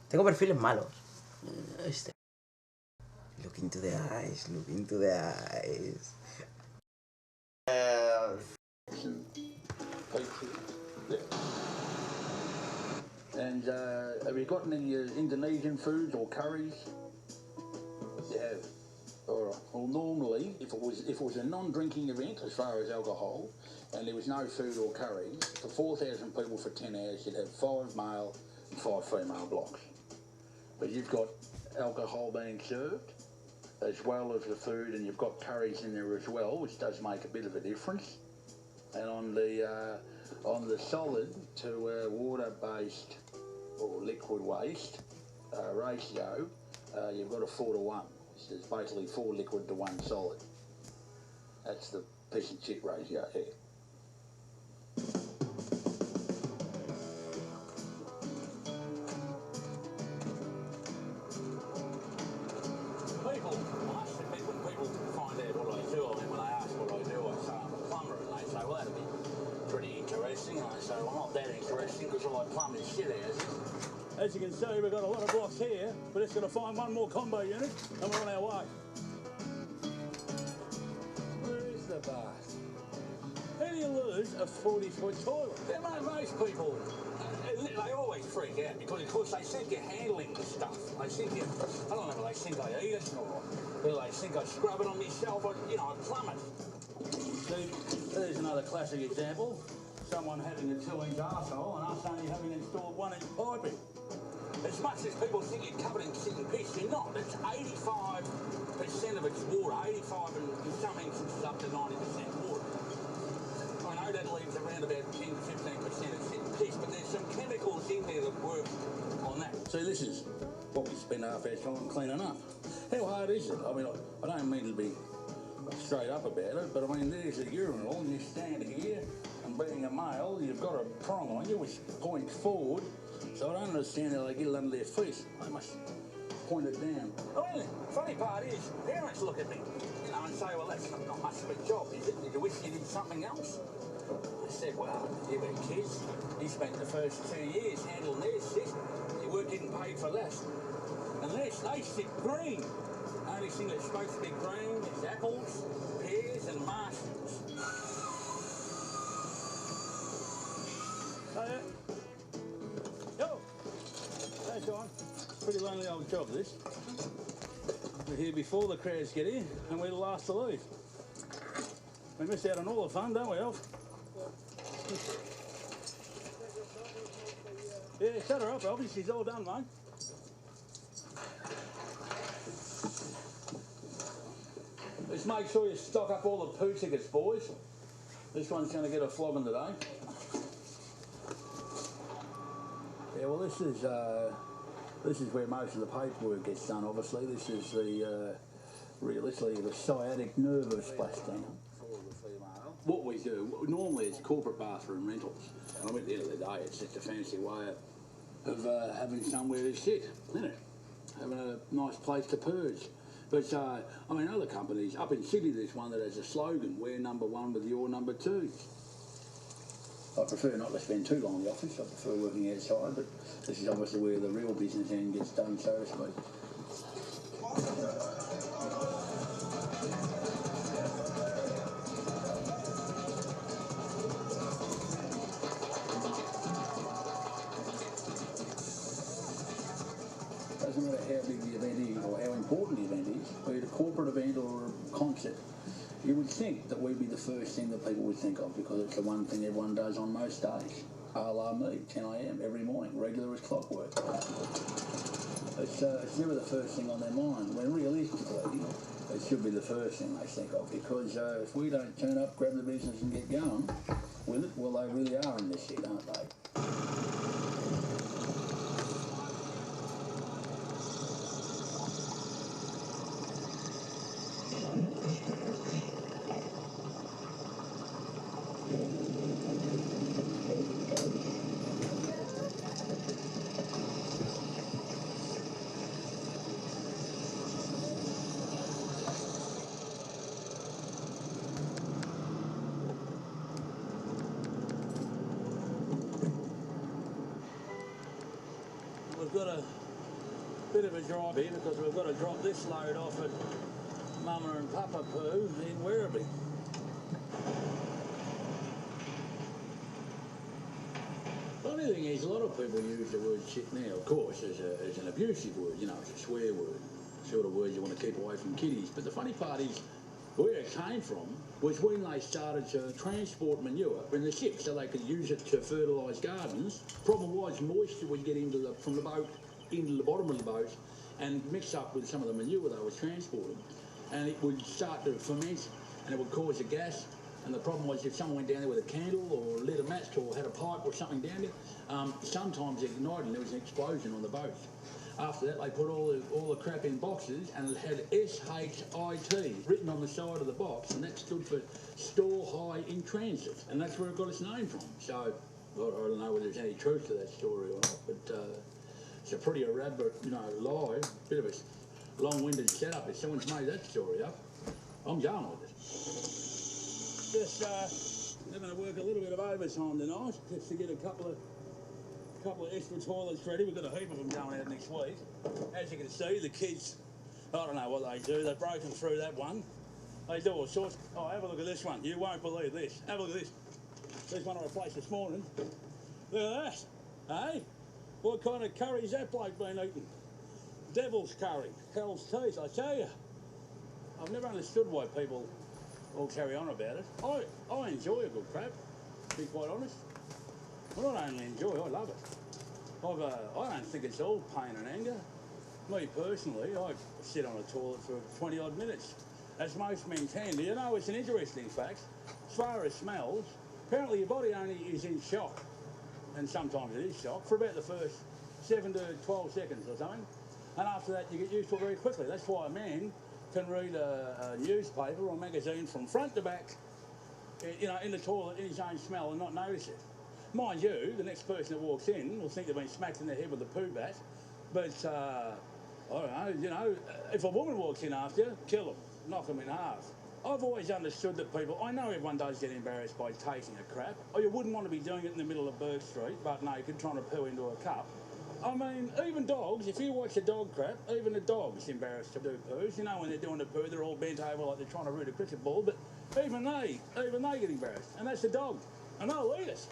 Tengo perfiles malos. Este. Look into the eyes, look into the eyes. And have you gotten any Indonesian foods or curries? You have. All right. Well, normally, if it was a non-drinking event as far as alcohol, and there was no food or curry, for 4,000 people for 10 hours, you'd have 5 male and 5 female blocks. But you've got alcohol being served, as well as the food, and you've got curries in there as well, which does make a bit of a difference. And on the solid to water-based or liquid waste ratio, you've got a 4-to-1. So it's basically 4 liquid to 1 solid. That's the piss and chip ratio here. As you can see, we've got a lot of blocks here. We're just going to find one more combo unit and we're on our way. Where is the bath? How do you lose a 40-foot toilet? Yeah, mate, most people, they always freak out because, of course, they think you're handling the stuff. They think you, I don't know, they think I eat it or whether they think I scrub it on myself or, you know, I plumb it. See, there's another classic example. Someone having a 2-inch arsehole and us only having installed 1-inch piping. As much as people think you're covered in shit and piss, you're not. It's 85% of it's water, 85 and in some instances up to 90% water. I know that leaves around about 10 to 15% of shit and piss, but there's some chemicals in there that work on that. See, this is what we spend half our time cleaning up. How hard is it? I mean, I don't mean to be straight up about it, but I mean, there's a urinal and you stand here, and being a male, you've got a prong on you which points forward. So I don't understand how they get it under their feet. They must point it down. Well, the funny part is, parents look at me, you know, and say, well, that's not much of a job, is it? Did you wish you did something else? I said, well, you've got kids. You spent the first 2 years handling their shit. You weren't getting paid for that. Unless they sit green. The only thing that's supposed to be green is apples, pears, and marshmallows. Yo! Hey, John. Pretty lonely old job, this. We're here before the crowds get here, and we're the last to leave. We miss out on all the fun, don't we, Elf? Yeah, shut her up, Elfie. She's all done, mate. Let's make sure you stock up all the poo tickets, boys. This one's going to get a flogging today. Yeah, well, this is where most of the paperwork gets done. Obviously, this is the realistically the sciatic nerve of splashdown. What we do normally it's corporate bathroom rentals, and I mean, at the end of the day, it's just a fancy way of having somewhere to sit, isn't it? Having a nice place to purge. But I mean, other companies up in Sydney, there's one that has a slogan: "We're number one with your number two." I prefer not to spend too long in the office. I prefer working outside, but this is obviously where the real business end gets done, so to speak. Doesn't matter how big the event is or how important the event is, be it a corporate event or a concert. You would think that we'd be the first thing that people would think of because it's the one thing everyone does on most days. A la me, 10 a.m. every morning, regular as clockwork. It's never the first thing on their mind, when realistically, it should be the first thing they think of because if we don't turn up, grab the business and get going with it, well, they really are in this shit, aren't they? We've got a Bit of a drive here because we've got to drop this load off at Mama and Papa Poo in Werribee. Funny thing is, a lot of people use the word shit now, of course, as an abusive word, you know, it's a swear word, sort of words you want to keep away from kiddies. But the funny part is, where it came from was when they started to transport manure in the ship so they could use it to fertilise gardens. Problem was, moisture would get from the boat into the bottom of the boat and mix up with some of the manure they were transporting, and it would start to ferment and it would cause a gas. And the problem was if someone went down there with a candle or lit a match or had a pipe or something down there, sometimes it ignited and there was an explosion on the boat. After that, they put all the crap in boxes and it had SHIT written on the side of the box, and that stood for Store High in Transit, and that's where it got its name from. So, well, I don't know whether there's any truth to that story or not, but it's a pretty elaborate, lie, bit of a long-winded setup. If someone's made that story up, I'm going with it. Just they're going to work a little bit of overtime tonight just to get a couple of extra toilets ready. We've got a heap of them going out next week. As you can see, the kids, I don't know what they do. They've broken through that one. They do all sorts. Oh, have a look at this one. You won't believe this. Have a look at this. There's one I replaced this morning. Look at that. Hey? What kind of curry's that bloke been eating? Devil's curry. Hell's teeth, I tell you. I've never understood why people all carry on about it. I enjoy a good crap, to be quite honest. Well, not only enjoy, I love it. I don't think it's all pain and anger. Me personally, I sit on a toilet for 20 odd minutes, as most men can. Do you know, it's an interesting fact. As far as smells, apparently your body only is in shock, and sometimes it is shock, for about the first 7 to 12 seconds or something. And after that, you get used to it very quickly. That's why a man can read a newspaper or magazine from front to back, in the toilet, in his own smell, and not notice it. Mind you, the next person that walks in will think they've been smacked in the head with a poo bat, but, I don't know, if a woman walks in after you, kill them, knock them in half. I've always understood that people, I know everyone does get embarrassed by taking a crap, or you wouldn't want to be doing it in the middle of Burke Street, butt naked, trying to poo into a cup. I mean, even dogs, if you watch a dog crap, even the dog's embarrassed to do poos. You know, when they're doing the poo, they're all bent over like they're trying to root a cricket ball, but even they get embarrassed. And that's the dog. And they'll eat it.